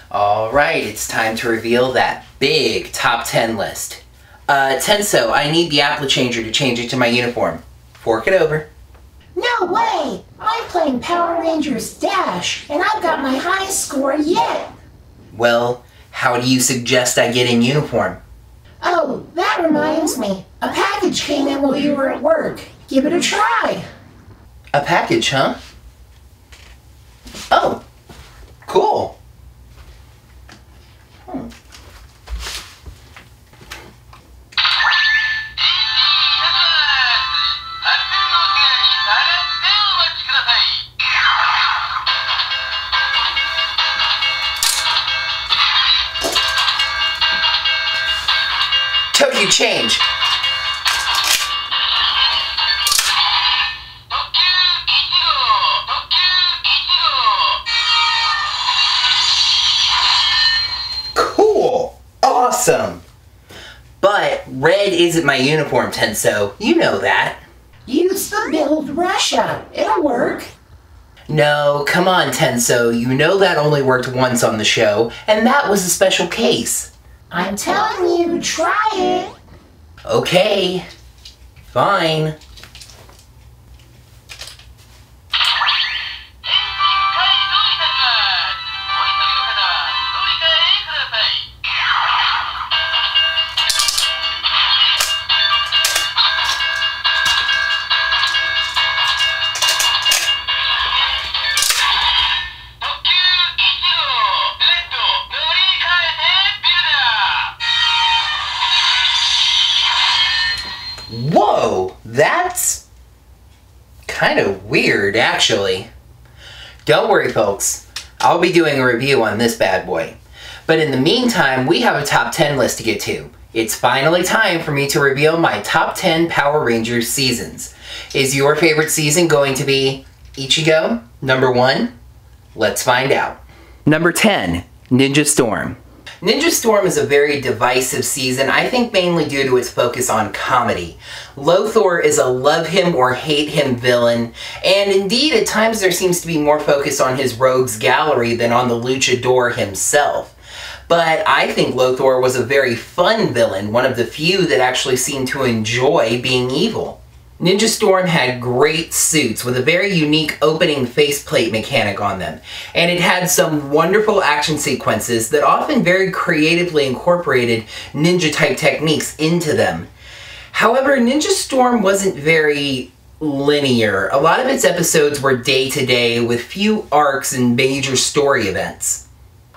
Alright, it's time to reveal that big top 10 list. Tenso, I need the apple changer to change it to my uniform. Fork it over. No way! I'm playing Power Rangers Dash, and I've got my highest score yet! Well, how do you suggest I get in uniform? Oh, that reminds me. A package came in while you were at work. Give it a try. A package, huh? Oh, cool. Tokyo change. Cool. Awesome. But red isn't my uniform, Tenso. You know that. Use the build Russia. It'll work. No, come on, Tenso. You know that only worked once on the show, and that was a special case. I'm telling you, try it. Okay. Fine. Whoa, that's kind of weird, actually. Don't worry, folks. I'll be doing a review on this bad boy. But in the meantime, we have a top 10 list to get to. It's finally time for me to reveal my top 10 Power Rangers seasons. Is your favorite season going to be Ichigo, number 1? Let's find out. Number 10, Ninja Storm. Ninja Storm is a very divisive season, I think mainly due to its focus on comedy. Lothar is a love him or hate him villain, and indeed at times there seems to be more focus on his rogues gallery than on the luchador himself. But I think Lothar was a very fun villain, one of the few that actually seemed to enjoy being evil. Ninja Storm had great suits with a very unique opening faceplate mechanic on them, and it had some wonderful action sequences that often very creatively incorporated ninja-type techniques into them. However, Ninja Storm wasn't very linear. A lot of its episodes were day-to-day with few arcs and major story events.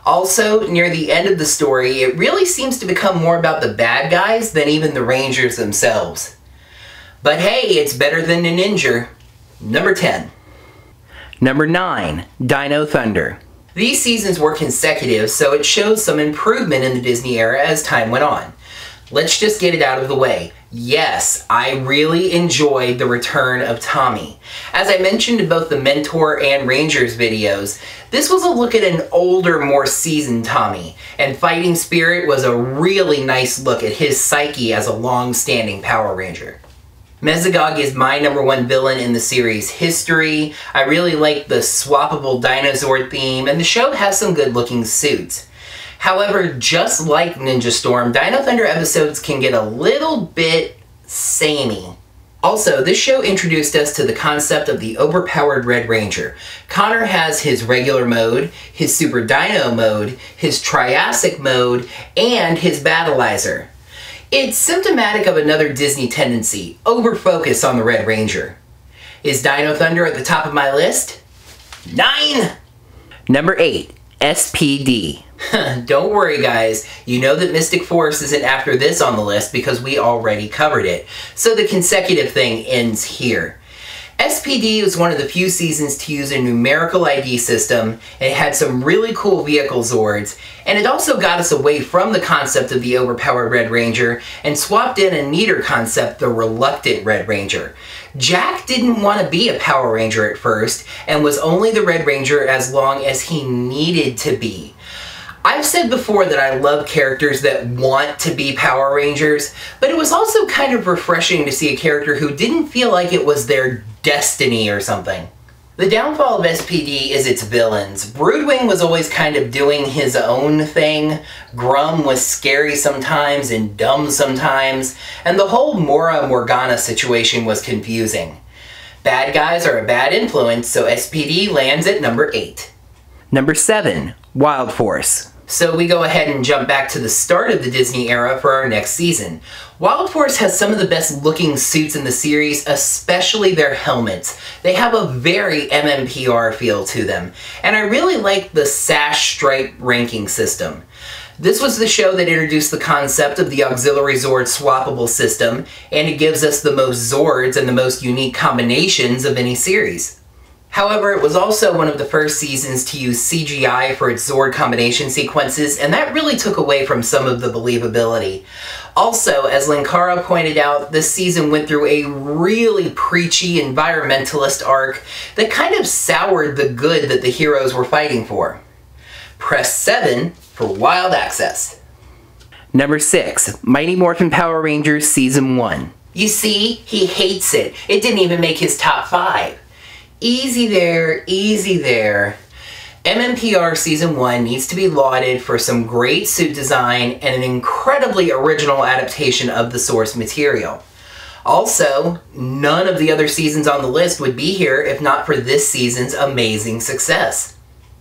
Also, near the end of the story, it really seems to become more about the bad guys than even the Rangers themselves. But hey, it's better than a ninja. Number 10. Number 9, Dino Thunder. These seasons were consecutive, so it shows some improvement in the Disney era as time went on. Let's just get it out of the way. Yes, I really enjoyed the return of Tommy. As I mentioned in both the Mentor and Rangers videos, this was a look at an older, more seasoned Tommy, and Fighting Spirit was a really nice look at his psyche as a long-standing Power Ranger. Mesogog is my number 1 villain in the series history. I really like the swappable dinosaur theme, and the show has some good looking suits. However, just like Ninja Storm, Dino Thunder episodes can get a little bit samey. Also, this show introduced us to the concept of the overpowered Red Ranger. Connor has his regular mode, his Super Dino mode, his Triassic mode, and his Battleizer. It's symptomatic of another Disney tendency, over-focus on the Red Ranger. Is Dino Thunder at the top of my list? 9! Number 8, SPD. Don't worry guys, you know that Mystic Force isn't after this on the list because we already covered it, so the consecutive thing ends here. SPD was one of the few seasons to use a numerical ID system, and it had some really cool vehicle Zords, and it also got us away from the concept of the overpowered Red Ranger and swapped in a neater concept, the reluctant Red Ranger. Jack didn't want to be a Power Ranger at first, and was only the Red Ranger as long as he needed to be. I've said before that I love characters that want to be Power Rangers, but it was also kind of refreshing to see a character who didn't feel like it was their destiny or something. The downfall of SPD is its villains. Broodwing was always kind of doing his own thing, Grum was scary sometimes and dumb sometimes, and the whole Mora Morgana situation was confusing. Bad guys are a bad influence, so SPD lands at number 8. Number 7, Wild Force. So we go ahead and jump back to the start of the Disney era for our next season. Wild Force has some of the best looking suits in the series, especially their helmets. They have a very MMPR feel to them, and I really like the sash stripe ranking system. This was the show that introduced the concept of the auxiliary Zord swappable system, and it gives us the most Zords and the most unique combinations of any series. However, it was also one of the first seasons to use CGI for its Zord combination sequences, and that really took away from some of the believability. Also, as Linkara pointed out, this season went through a really preachy environmentalist arc that kind of soured the good that the heroes were fighting for. Press 7 for Wild Access. Number 6, Mighty Morphin Power Rangers Season 1. You see, he hates it. It didn't even make his top 5. Easy there, easy there. MMPR Season 1 needs to be lauded for some great suit design and an incredibly original adaptation of the source material. Also, none of the other seasons on the list would be here if not for this season's amazing success.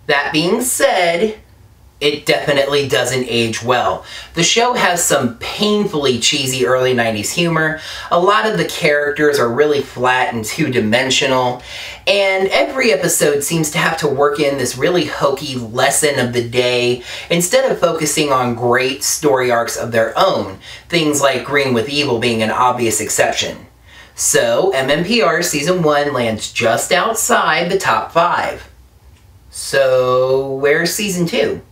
That being said, it definitely doesn't age well. The show has some painfully cheesy early 90s humor, a lot of the characters are really flat and two-dimensional, and every episode seems to have to work in this really hokey lesson of the day instead of focusing on great story arcs of their own, things like Green with Evil being an obvious exception. So, MMPR Season 1 lands just outside the top 5. So, where's Season 2?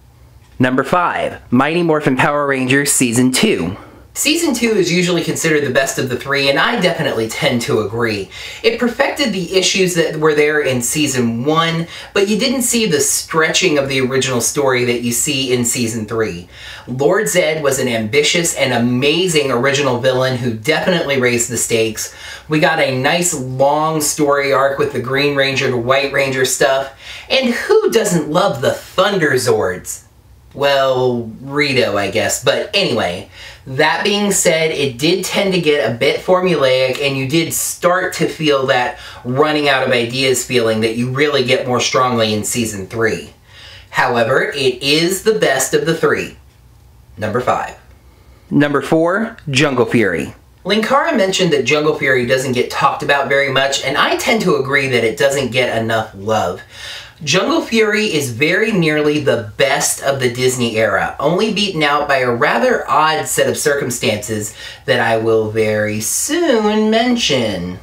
Number 5, Mighty Morphin Power Rangers Season 2. Season 2 is usually considered the best of the three, and I definitely tend to agree. It perfected the issues that were there in Season 1, but you didn't see the stretching of the original story that you see in Season 3. Lord Zed was an ambitious and amazing original villain who definitely raised the stakes. We got a nice long story arc with the Green Ranger to White Ranger stuff, and who doesn't love the Thunder Zords? Well, Rito, I guess. But anyway, that being said, it did tend to get a bit formulaic, and you did start to feel that running out of ideas feeling that you really get more strongly in Season 3. However, it is the best of the three. Number 5. Number 4, Jungle Fury. Linkara mentioned that Jungle Fury doesn't get talked about very much, and I tend to agree that it doesn't get enough love. Jungle Fury is very nearly the best of the Disney era, only beaten out by a rather odd set of circumstances that I will very soon mention.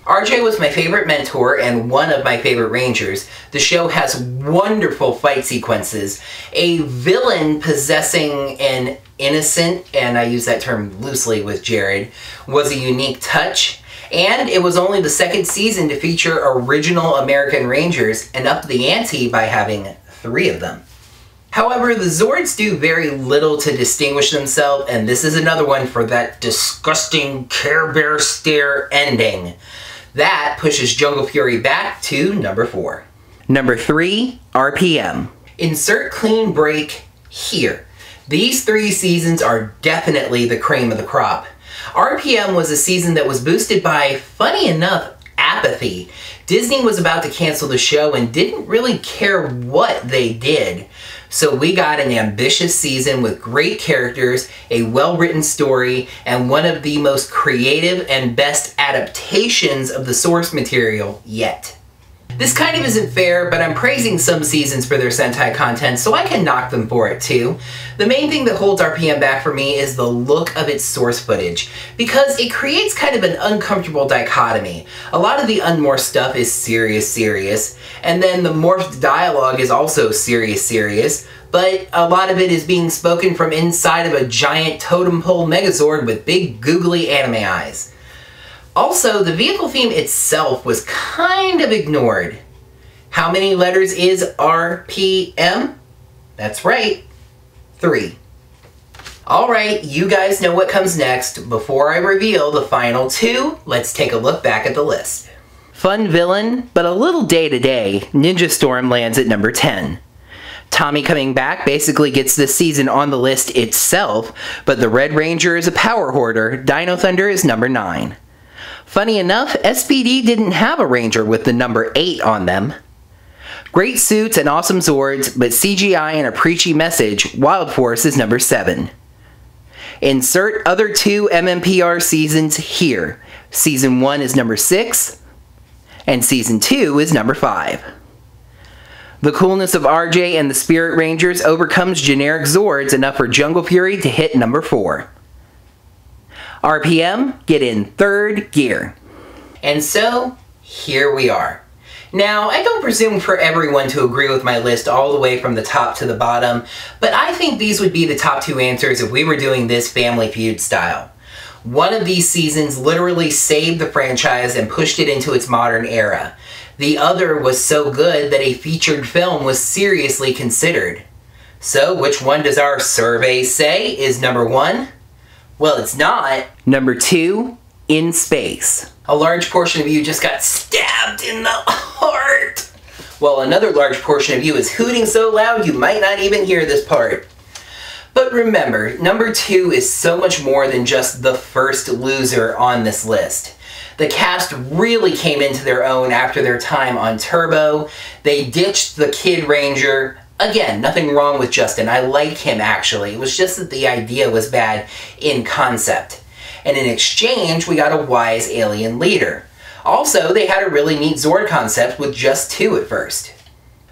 RJ was my favorite mentor and one of my favorite Rangers. The show has wonderful fight sequences. A villain possessing an innocent, and I use that term loosely with Jared, was a unique touch. And it was only the second season to feature original American Rangers and upped the ante by having 3 of them. However, the Zords do very little to distinguish themselves, and this is another one for that disgusting Care Bear stare ending. That pushes Jungle Fury back to number 4. Number 3, RPM. Insert clean break here. These 3 seasons are definitely the cream of the crop. RPM was a season that was boosted by, funny enough, apathy. Disney was about to cancel the show and didn't really care what they did. So we got an ambitious season with great characters, a well-written story, and one of the most creative and best adaptations of the source material yet. This kind of isn't fair, but I'm praising some seasons for their Sentai content, so I can knock them for it too. The main thing that holds RPM back for me is the look of its source footage, because it creates kind of an uncomfortable dichotomy. A lot of the unmorphed stuff is serious, and then the morphed dialogue is also serious, but a lot of it is being spoken from inside of a giant totem pole Megazord with big googly anime eyes. Also, the vehicle theme itself was kind of ignored. How many letters is RPM? That's right, 3. Alright, you guys know what comes next. Before I reveal the final 2, let's take a look back at the list. Fun villain, but a little day-to-day, Ninja Storm lands at number 10. Tommy coming back basically gets this season on the list itself, but the Red Ranger is a power hoarder. Dino Thunder is number 9. Funny enough, SPD didn't have a Ranger with the number 8 on them. Great suits and awesome Zords, but CGI and a preachy message, Wild Force is number 7. Insert other 2 MMPR seasons here. Season 1 is number 6, and Season 2 is number 5. The coolness of RJ and the Spirit Rangers overcomes generic Zords enough for Jungle Fury to hit number 4. RPM, get in 3rd gear. And so, here we are. Now, I don't presume for everyone to agree with my list all the way from the top to the bottom, but I think these would be the top 2 answers if we were doing this Family Feud style. One of these seasons literally saved the franchise and pushed it into its modern era. The other was so good that a featured film was seriously considered. So, which one does our survey say is number 1? Well, it's not. Number 2, In Space. A large portion of you just got stabbed in the heart. Well, another large portion of you is hooting so loud you might not even hear this part. But remember, number 2 is so much more than just the first loser on this list. The cast really came into their own after their time on Turbo. They ditched the Kid Ranger. Again, nothing wrong with Justin. I like him, actually. It was just that the idea was bad in concept. And in exchange, we got a wise alien leader. Also, they had a really neat Zord concept with just 2 at first.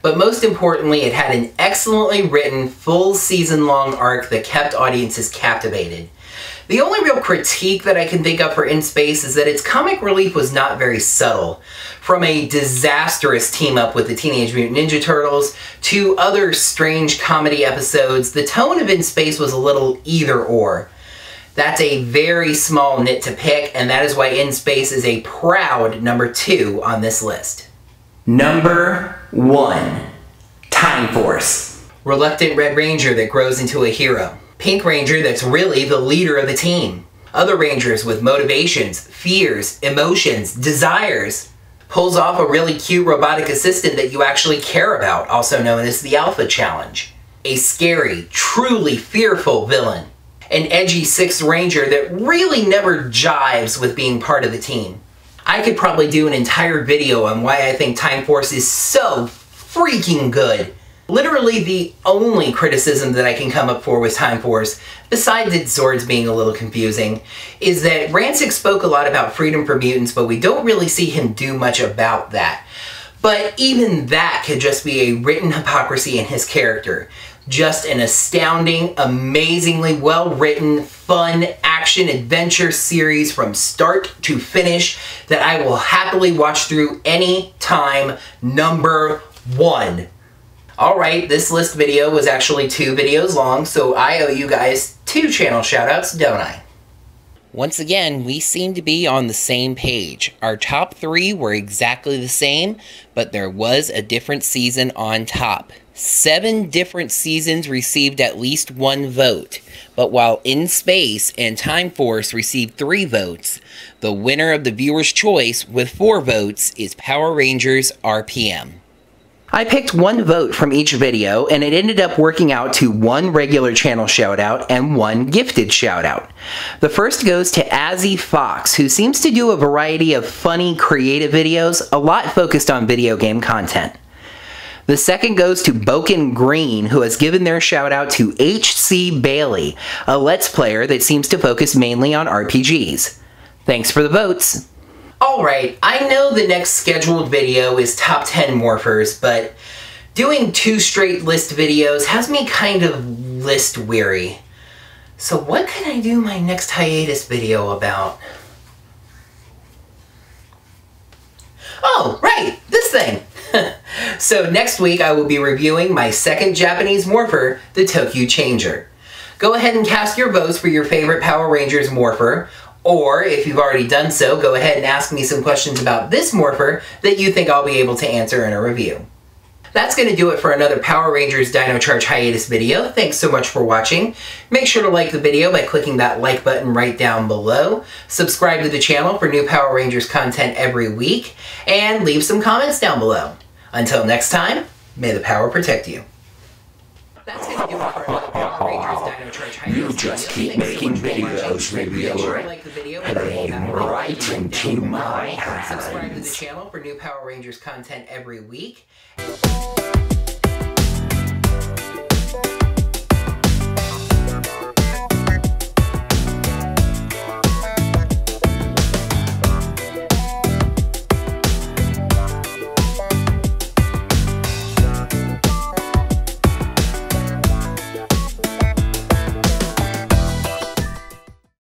But most importantly, it had an excellently written, full season-long arc that kept audiences captivated. The only real critique that I can think of for In Space is that its comic relief was not very subtle. From a disastrous team-up with the Teenage Mutant Ninja Turtles to other strange comedy episodes, the tone of In Space was a little either-or. That's a very small nit to pick, and that is why In Space is a proud number 2 on this list. Number 1. Time Force. Reluctant Red Ranger that grows into a hero. Pink Ranger that's really the leader of the team. Other Rangers with motivations, fears, emotions, desires. Pulls off a really cute robotic assistant that you actually care about, also known as the Alpha Challenge. A scary, truly fearful villain. An edgy 6th Ranger that really never jives with being part of the team. I could probably do an entire video on why I think Time Force is so freaking good. Literally the only criticism that I can come up for with Time Force, besides its Zords being a little confusing, is that Rancic spoke a lot about freedom for mutants, but we don't really see him do much about that. But even that could just be a written hypocrisy in his character. Just an astounding, amazingly well-written, fun, action-adventure series from start to finish that I will happily watch through any time. Number 1. Alright, this list video was actually 2 videos long, so I owe you guys 2 channel shoutouts, don't I? Once again, we seem to be on the same page. Our top 3 were exactly the same, but there was a different season on top. 7 different seasons received at least 1 vote, but while In Space and Time Force received 3 votes, the winner of the viewer's choice with 4 votes is Power Rangers RPM. I picked 1 vote from each video, and it ended up working out to 1 regular channel shoutout and 1 gifted shoutout. The first goes to Azzy Fox, who seems to do a variety of funny, creative videos, a lot focused on video game content. The second goes to Boken Green, who has given their shoutout to HC Bailey, a Let's Player that seems to focus mainly on RPGs. Thanks for the votes! Alright, I know the next scheduled video is top 10 morphers, but doing 2 straight list videos has me kind of list weary. So what can I do my next hiatus video about? Oh, right, this thing! So next week I will be reviewing my second Japanese morpher, the Tokyo Changer. Go ahead and cast your votes for your favorite Power Rangers morpher, or if you've already done so, go ahead and ask me some questions about this morpher that you think I'll be able to answer in a review. that's going to do it for another Power Rangers Dino Charge Hiatus video. Thanks so much for watching. Make sure to like the video by clicking that like button right down below. Subscribe to the channel for new Power Rangers content every week. And leave some comments down below. Until next time, may the power protect you. That's going to do it for another Power Rangers Dino Charge Hiatus video. You just keep making videos, revealer. Playing right into my hands. Subscribe to the channel for new Power Rangers content every week.